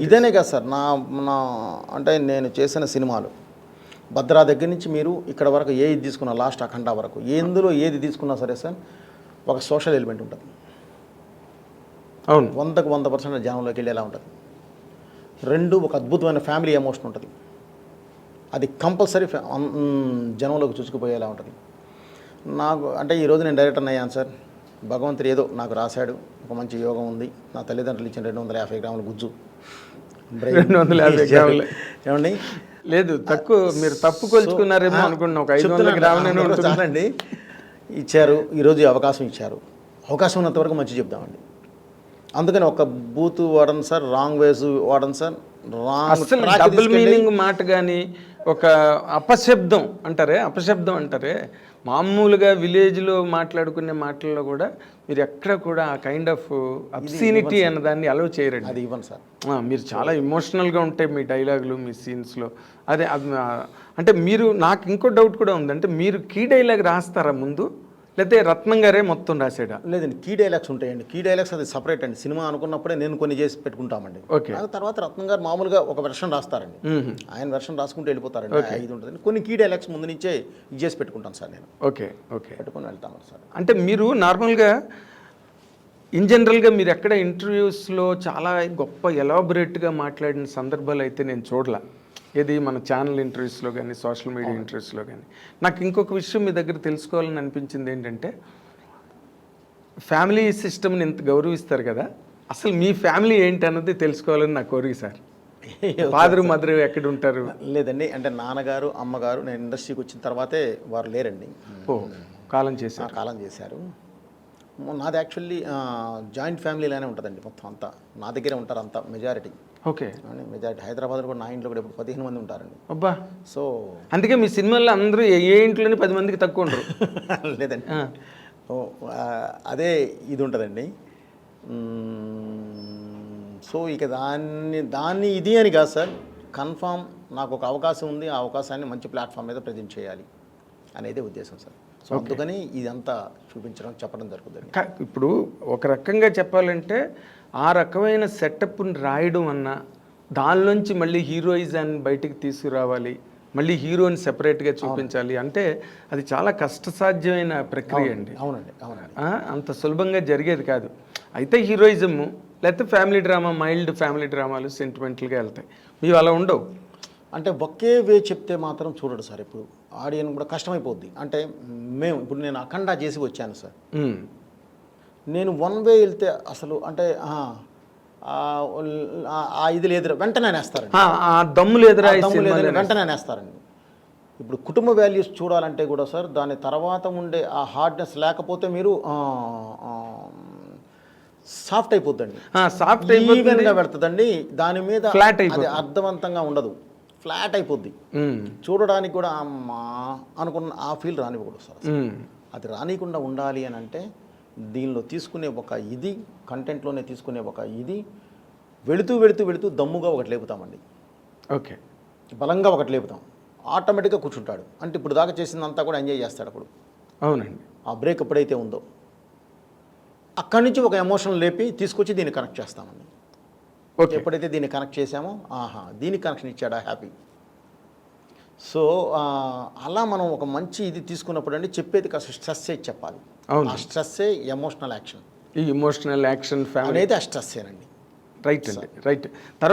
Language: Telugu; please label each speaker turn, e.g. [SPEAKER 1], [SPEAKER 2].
[SPEAKER 1] ఇదేనే కదా సార్ నా నా అంటే నేను చేసిన సినిమాలు భద్రా దగ్గర నుంచి మీరు ఇక్కడ వరకు ఏది తీసుకున్నా లాస్ట్ అఖండ వరకు ఎందులో ఏది తీసుకున్నా సరే సార్ ఒక సోషల్ ఎలిమెంట్ ఉంటుంది.
[SPEAKER 2] అవును,
[SPEAKER 1] 100కు 100% జనంలోకి వెళ్ళేలా ఉంటుంది. 2 ఒక అద్భుతమైన ఫ్యామిలీ ఎమోషన్ ఉంటుంది. అది కంపల్సరీ జనంలోకి చూసుకుపోయేలా ఉంటుంది. నాకు అంటే ఈరోజు నేను డైరెక్టర్ అయ్యాను సార్. భగవంతుడు ఏదో నాకు రాశాడు, ఒక మంచి యోగం ఉంది. నా తల్లిదండ్రులు ఇచ్చిన 250 గ్రాముల గుజ్జు
[SPEAKER 2] 250 గ్రాములు
[SPEAKER 1] ఏమండి
[SPEAKER 2] లేదు, తక్కువ మీరు తప్పు కొలుచుకున్నారేమో అనుకున్నా. ఒక 500 గ్రాములు
[SPEAKER 1] చాలండి ఇచ్చారు. ఈరోజు ఈ అవకాశం ఇచ్చారు. అవకాశం ఉన్నంత వరకు మంచి చెప్దామండి. అందుకని ఒక బూత్ వాడను సార్, రాంగ్ వేస్ వాడను సార్.
[SPEAKER 2] అసలు డబుల్ మీనింగ్ మాట కానీ ఒక అపశబ్దం అంటారే మామూలుగా విలేజ్లో మాట్లాడుకునే మాటల్లో కూడా మీరు ఎక్కడ కూడా ఆ కైండ్ ఆఫ్ అబ్సీనిటీ అన్నదాన్ని అలౌ చేయరండి.
[SPEAKER 1] అది ఇవ్వండి సార్.
[SPEAKER 2] మీరు చాలా ఎమోషనల్గా ఉంటాయి మీ డైలాగులు, మీ సీన్స్లో. అదే అంటే మీరు నాకు ఇంకో డౌట్ కూడా ఉంది. అంటే మీరు కీ డైలాగ్ రాస్తారా ముందు, లేకపోతే రత్నం గారే మొత్తం రాసాడా?
[SPEAKER 1] లేదండి, కీ డైలాగ్స్ ఉంటాయండి. కీ డైలాగ్స్ అది సపరేట్ అండి. సినిమా అనుకున్నప్పుడే నేను కొన్ని చేసి పెట్టుకుంటామండి.
[SPEAKER 2] ఓకే.
[SPEAKER 1] తర్వాత రత్నం గారు మామూలుగా ఒక వెర్షన్ రాస్తారండి. ఆయన వెర్షన్ రాసుకుంటూ వెళ్ళిపోతారండి. 5 ఉంటుందండి. కొన్ని కీ డైలాగ్స్ ముందు నుంచే ఇది చేసి పెట్టుకుంటాను సార్ నేను.
[SPEAKER 2] ఓకే ఓకే
[SPEAKER 1] పెట్టుకుని వెళ్తాను సార్.
[SPEAKER 2] అంటే మీరు నార్మల్గా ఇన్ జనరల్గా మీరు ఎక్కడ ఇంటర్వ్యూస్లో చాలా గొప్ప ఎలాబొరేట్గా మాట్లాడిన సందర్భాలు అయితే నేను చూడలే. ఏది మన ఛానల్ ఇంటర్వ్యూస్లో కానీ సోషల్ మీడియా ఇంటర్వ్యూస్లో కానీ. నాకు ఇంకొక విషయం మీ దగ్గర తెలుసుకోవాలని అనిపించింది ఏంటంటే, ఫ్యామిలీ సిస్టమ్ని ఎంత గౌరవిస్తారు కదా, అసలు మీ ఫ్యామిలీ ఏంటి అన్నది తెలుసుకోవాలని నా కోరిక సార్. ఫాదర్ మదర్ ఎక్కడ ఉంటారు?
[SPEAKER 1] లేదండి, అంటే నాన్నగారు అమ్మగారు నేను ఇండస్ట్రీకి వచ్చిన తర్వాతే వారు లేరండి.
[SPEAKER 2] కాలం
[SPEAKER 1] చేశారు. నాది యాక్చువల్లీ జాయింట్ ఫ్యామిలీలానే ఉంటుందండి. మొత్తం అంతా నా దగ్గరే ఉంటారు, అంతా మెజారిటీ.
[SPEAKER 2] ఓకే.
[SPEAKER 1] మెజారిటీ హైదరాబాద్లో కూడా నా ఇంట్లో కూడా ఇప్పుడు 15 మంది ఉంటారండి.
[SPEAKER 2] అబ్బా.
[SPEAKER 1] సో
[SPEAKER 2] అందుకే మీ సినిమాల్లో అందరూ ఏ ఇంట్లోనే 10 మందికి తక్కువ ఉండరు.
[SPEAKER 1] లేదండి, అదే ఇది ఉంటుందండి. సో ఇక దాన్ని ఇది అని కాదు సార్, కన్ఫామ్ నాకు ఒక అవకాశం ఉంది, ఆ అవకాశాన్ని మంచి ప్లాట్ఫామ్ మీద ప్రజెంట్ చేయాలి అనేది ఉద్దేశం సార్. సో అందుకని ఇదంతా చెప్పడం జరుగుతుంది.
[SPEAKER 2] ఇప్పుడు ఒక రకంగా చెప్పాలంటే ఆ రకమైన సెటప్ని రాయడం అన్నా, దానిలోంచి మళ్ళీ హీరోయిజాన్ని బయటికి తీసుకురావాలి, మళ్ళీ హీరోని సెపరేట్గా చూపించాలి అంటే అది చాలా కష్టసాధ్యమైన ప్రక్రియ అండి.
[SPEAKER 1] అవునండి.
[SPEAKER 2] అంత సులభంగా జరిగేది కాదు. అయితే హీరోయిజము లేకపోతే ఫ్యామిలీ డ్రామా, మైల్డ్ ఫ్యామిలీ డ్రామాలు సెంటిమెంటల్గా వెళ్తాయి. మీరు అలా ఉండవు.
[SPEAKER 1] అంటే ఒకే వే చెప్తే మాత్రం చూడడు సార్. ఇప్పుడు ఆడియన్ కూడా కష్టమైపోద్ది. అంటే ఇప్పుడు నేను అఖండ చేసి వచ్చాను సార్. నేను 1 వే వెళ్తే అసలు అంటే ఇది లేదు, వెంటనే నేస్తారండి.
[SPEAKER 2] దమ్ము లేదురా,
[SPEAKER 1] వెంటనే నేస్తారండి. ఇప్పుడు కుటుంబ వాల్యూస్ చూడాలంటే కూడా సార్, దాని తర్వాత ఉండే ఆ హార్డ్నెస్ లేకపోతే మీరు సాఫ్ట్ అయిపోద్దండి. ఈవెన్గా పెడుతుందండి. దాని మీద అది అర్థవంతంగా ఉండదు, ఫ్లాట్ అయిపోద్ది. చూడడానికి కూడా అమ్మా అనుకున్న ఆ ఫీల్ రానివ్వకూడదు సార్. అది రానికుండా ఉండాలి అని అంటే దీనిలో తీసుకునే ఒక ఇది, కంటెంట్లోనే తీసుకునే ఒక ఇది, వెళుతూ దమ్ముగా ఒకటి లేపుతామండి.
[SPEAKER 2] ఓకే.
[SPEAKER 1] బలంగా ఒకటి లేపుతాం, ఆటోమేటిక్గా కూర్చుంటాడు. అంటే ఇప్పుడు దాకా చేసిందంతా కూడా ఎంజాయ్ చేస్తాడు. అప్పుడు
[SPEAKER 2] అవునండి,
[SPEAKER 1] ఆ బ్రేక్ ఎప్పుడైతే ఉందో అక్కడి నుంచి ఒక ఎమోషన్ లేపి తీసుకొచ్చి దీన్ని కనెక్ట్ చేస్తామండి.
[SPEAKER 2] ఓకే.
[SPEAKER 1] ఎప్పుడైతే దీన్ని కనెక్ట్ చేసామో దీనికి కనెక్షన్ ఇచ్చాడా, హ్యాపీ. సో అలా మనం ఒక మంచి ఇది తీసుకున్నప్పుడు అండి చెప్పేది కాస్త స్ట్రెస్ చెప్పాలి. ఆ స్ట్రెస్సే ఎమోషనల్ యాక్షన్.
[SPEAKER 2] ఈ ఎమోషనల్ యాక్షన్
[SPEAKER 1] అనేది ఆ స్ట్రెస్సేనండి.
[SPEAKER 2] రైట్ అండి, రైట్.